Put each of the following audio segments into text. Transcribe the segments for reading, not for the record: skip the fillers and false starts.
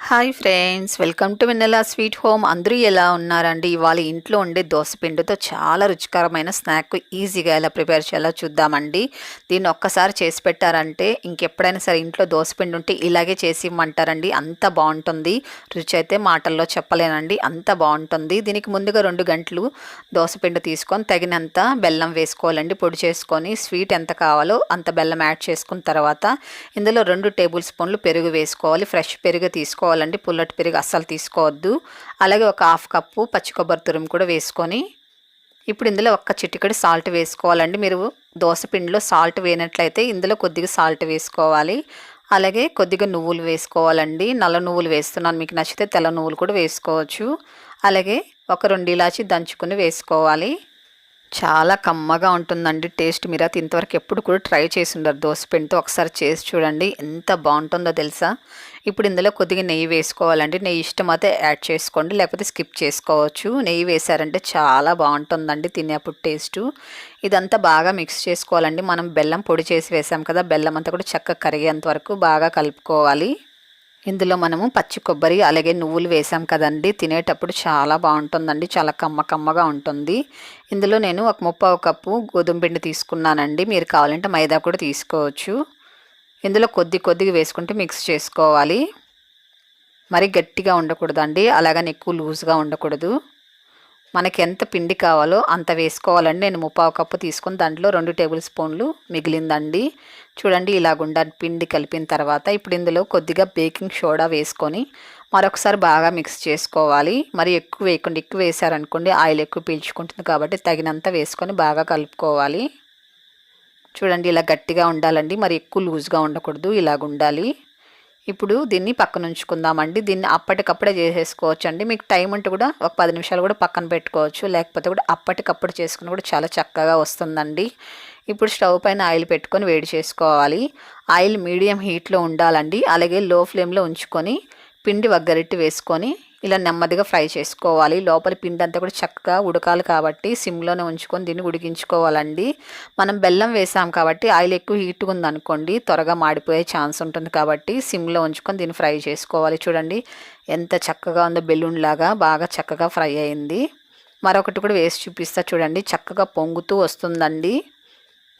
Hi friends, welcome to Vennela sweet home. అందరూ ఎలా ఉన్నారండి? ఇవాళ ఇంట్లో ఉండే దోసపిండితో చాలా రుచికరమైన స్నాక్ ఈజీగా ఎలా ప్రిపేర్ చేయాలో చూద్దామండి. దీన్ని ఒక్కసారి చేసి పెట్టారంటే ఇంకెప్పుడైనా సరే ఇంట్లో దోసపిండి ఉంటే ఇలాగే చేసి ఇమ్మంటారండి. అంత బాగుంటుంది. రుచి అయితే మాటల్లో చెప్పలేనండి, అంత బాగుంటుంది. దీనికి ముందుగా 2 గంటలు దోసపిండి తీసుకొని తగినంత బెల్లం వేసుకోవాలండి. పొడి చేసుకొని స్వీట్ ఎంత కావాలో అంత బెల్లం యాడ్ చేసుకున్న తర్వాత ఇందులో 2 టేబుల్ స్పూన్లు పెరుగు వేసుకోవాలి. ఫ్రెష్ పెరుగు తీసుకోవాలండి, పుల్లటి పెరుగు అస్సలు తీసుకోవద్దు. అలాగే ఒక 1/2 కప్పు పచ్చి కొబ్బరి తురుము కూడా వేసుకొని ఇప్పుడు ఇందులో ఒక్క చిటికెడు సాల్ట్ వేసుకోవాలండి. మీరు దోసపిండిలో సాల్ట్ వేయనట్లయితే ఇందులో కొద్దిగా సాల్ట్ వేసుకోవాలి. అలాగే కొద్దిగా నువ్వులు వేసుకోవాలండి. నల్ల నువ్వులు వేస్తున్నాను, మీకు నచ్చితే తెల్ల నువ్వులు కూడా వేసుకోవచ్చు. అలాగే ఒక 2 ఇలాచి దంచుకుని వేసుకోవాలి. చాలా కమ్మగా ఉంటుందండి టేస్ట్. మీరు అయితే ఇంతవరకు ఎప్పుడు కూడా ట్రై చేసి ఉండరు దోసపిండితో. ఒకసారి చేసి చూడండి, ఎంత బాగుంటుందో తెలుసా. ఇప్పుడు ఇందులో కొద్దిగా నెయ్యి వేసుకోవాలండి. నెయ్యి ఇష్టమైతే యాడ్ చేసుకోండి, లేకపోతే స్కిప్ చేసుకోవచ్చు. నెయ్యి వేసారంటే చాలా బాగుంటుందండి తినేప్పుడు టేస్టు. ఇదంతా బాగా మిక్స్ చేసుకోవాలండి. మనం బెల్లం పొడి చేసి వేసాం కదా, బెల్లం అంతా కూడా చక్కగా కరిగేంత వరకు బాగా కలుపుకోవాలి. ఇందులో మనము పచ్చి కొబ్బరి అలాగే నువ్వులు వేసాం కదండి, తినేటప్పుడు చాలా బాగుంటుందండి. చాలా కమ్మగా ఉంటుంది. ఇందులో నేను ఒక 3/4 కప్పు గోధుమ పిండి తీసుకున్నానండి. మీరు కావాలంటే మైదా కూడా తీసుకోవచ్చు. ఇందులో కొద్దిగా వేసుకుంటే మిక్స్ చేసుకోవాలి. మరి గట్టిగా ఉండకూడదండి, అలాగని ఎక్కువ లూజ్గా ఉండకూడదు. మనకి ఎంత పిండి కావాలో అంత వేసుకోవాలండి. నేను 3/4 కప్పు తీసుకుని దాంట్లో 2 టేబుల్ స్పూన్లు మిగిలిందండి. చూడండి, ఇలాగుండా పిండి కలిపిన తర్వాత ఇప్పుడు ఇందులో కొద్దిగా బేకింగ్ సోడా వేసుకొని మరొకసారి బాగా మిక్స్ చేసుకోవాలి. మరి ఎక్కువ వేయకుండా, ఎక్కువ వేసారనుకోండి ఆయిల్ ఎక్కువ పీల్చుకుంటుంది కాబట్టి తగినంత వేసుకొని బాగా కలుపుకోవాలి. చూడండి, ఇలా గట్టిగా ఉండాలండి, మరి ఎక్కువ లూజ్గా ఉండకూడదు, ఇలాగ ఉండాలి. ఇప్పుడు దీన్ని పక్కన ఉంచుకుందామండి. దీన్ని అప్పటికప్పుడే చేసేసుకోవచ్చు అండి. మీకు టైం ఉంటే కూడా ఒక 10 నిమిషాలు కూడా పక్కన పెట్టుకోవచ్చు, లేకపోతే కూడా అప్పటికప్పుడు చేసుకుని కూడా చాలా చక్కగా వస్తుందండి. ఇప్పుడు స్టవ్ పైన ఆయిల్ పెట్టుకొని వేడి చేసుకోవాలి. ఆయిల్ మీడియం హీట్లో ఉండాలండి. అలాగే లో ఫ్లేమ్లో ఉంచుకొని పిండి వగ్గరిట్టి వేసుకొని ఇలా నెమ్మదిగా ఫ్రై చేసుకోవాలి. లోపల పిండి అంతా కూడా చక్కగా ఉడకాలి కాబట్టి సిమ్లోనే ఉంచుకొని దీన్ని ఉడికించుకోవాలండి. మనం బెల్లం వేసాం కాబట్టి ఆయిల్ ఎక్కువ హీట్గా ఉందనుకోండి త్వరగా మాడిపోయే ఛాన్స్ ఉంటుంది కాబట్టి సిమ్లో ఉంచుకొని దీన్ని ఫ్రై చేసుకోవాలి. చూడండి ఎంత చక్కగా ఉందో, బెలూన్ లాగా బాగా చక్కగా ఫ్రై అయింది. మరొకటి కూడా వేసి చూపిస్తా చూడండి, చక్కగా పొంగుతూ వస్తుందండి.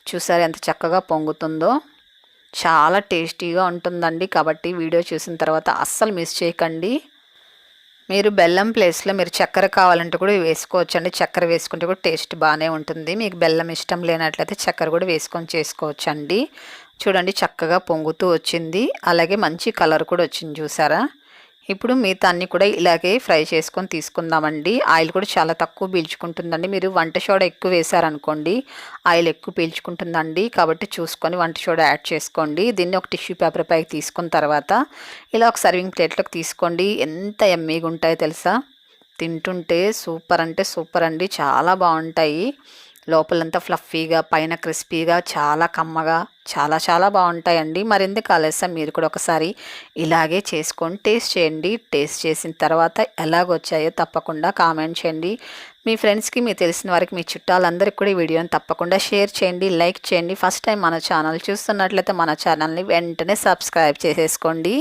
చూసారు ఎంత చక్కగా పొంగుతుందో. చాలా టేస్టీగా ఉంటుందండి. కాబట్టి వీడియో చూసిన తర్వాత అస్సలు మిస్ చేయకండి. మీరు బెల్లం ప్లేస్లో మీరు చక్కెర కావాలంటే కూడా వేసుకోవచ్చండి. చక్కెర వేసుకుంటే కూడా టేస్ట్ బాగానే ఉంటుంది. మీకు బెల్లం ఇష్టం లేనట్లయితే చక్కెర కూడా వేసుకొని చేసుకోవచ్చండి. చూడండి చక్కగా పొంగుతూ వచ్చింది, అలాగే మంచి కలర్ కూడా వచ్చింది చూసారా. ఇప్పుడు మిగతా అన్నీ కూడా ఇలాగే ఫ్రై చేసుకొని తీసుకుందామండి. ఆయిల్ కూడా చాలా తక్కువ పీల్చుకుంటుందండి. మీరు వంట సోడా ఎక్కువ వేసారనుకోండి ఆయిల్ ఎక్కువ పీల్చుకుంటుందండి. కాబట్టి చూసుకొని వంట సోడా యాడ్ చేసుకోండి. దీన్ని ఒక టిష్యూ పేపర్ పైకి తీసుకున్న తర్వాత ఇలా ఒక సర్వింగ్ ప్లేట్లోకి తీసుకోండి. ఎంత యమ్మీగా ఉంటాయో తెలుసా. తింటుంటే సూపర్ అంటే సూపర్ అండి, చాలా బాగుంటాయి. లోపలంతా ఫ్లఫీగా, పైన క్రిస్పీగా, చాలా కమ్మగా, చాలా బాగుంటాయండి. మరెందుకు ఆలస్యం, మీరు కూడా ఒకసారి ఇలాగే చేసుకొని టేస్ట్ చేయండి. టేస్ట్ చేసిన తర్వాత ఎలాగొచ్చాయో తప్పకుండా కామెంట్ చేయండి. మీ ఫ్రెండ్స్కి, మీ తెలిసిన వారికి, మీ చుట్టాలందరికీ కూడా ఈ వీడియోని తప్పకుండా షేర్ చేయండి, లైక్ చేయండి. ఫస్ట్ టైం మన ఛానల్ చూస్తున్నట్లయితే మన ఛానల్ని వెంటనే సబ్స్క్రైబ్ చేసేసుకోండి.